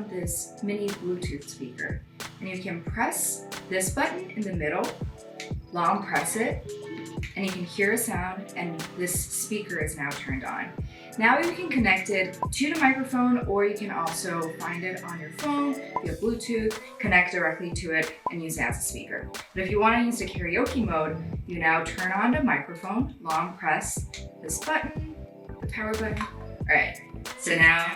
on this mini Bluetooth speaker. And you can press this button in the middle, long press it, and you can hear a sound, and this speaker is now turned on. Now you can connect it to the microphone, or you can also find it on your phone via Bluetooth, connect directly to it, and use it as a speaker. But if you want to use the karaoke mode, you now turn on the microphone, long press this button, the power button. All right, so now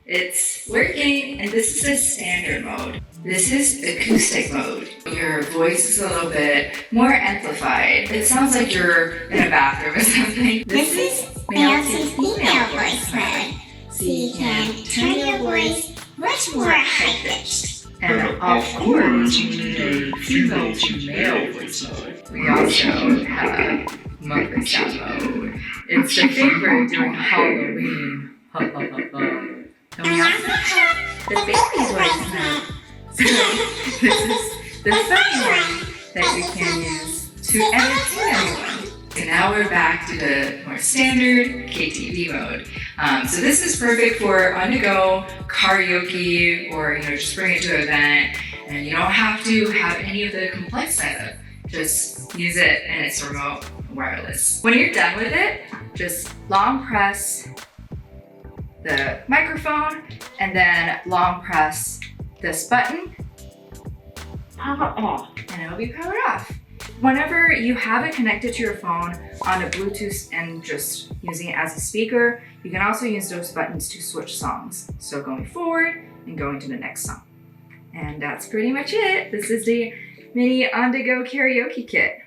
it's working, and this is the standard mode. This is acoustic mode. Your voice is a little bit more amplified. It sounds like you're in a bathroom or something. This is Nancy's female voice mode. So you can turn your voice much more high-pitched. And of course, you need a female to male voice mode. We also have Muppet sound mode. It's the favorite during Halloween. And we also have the baby voice mode. So this is the funny one that you can use to entertain anyone. So now we're back to the more standard KTV mode. So this is perfect for on-the-go karaoke, or just bring it to an event, and you don't have to have any of the complex setup. Just use it, and it's remote wireless. When you're done with it, just long press the microphone and then long press this button, Power off. and it'll be powered off. Whenever you have it connected to your phone on a Bluetooth and just using it as a speaker, you can also use those buttons to switch songs. So going forward and going to the next song. And that's pretty much it. This is the mini on-the-go karaoke kit.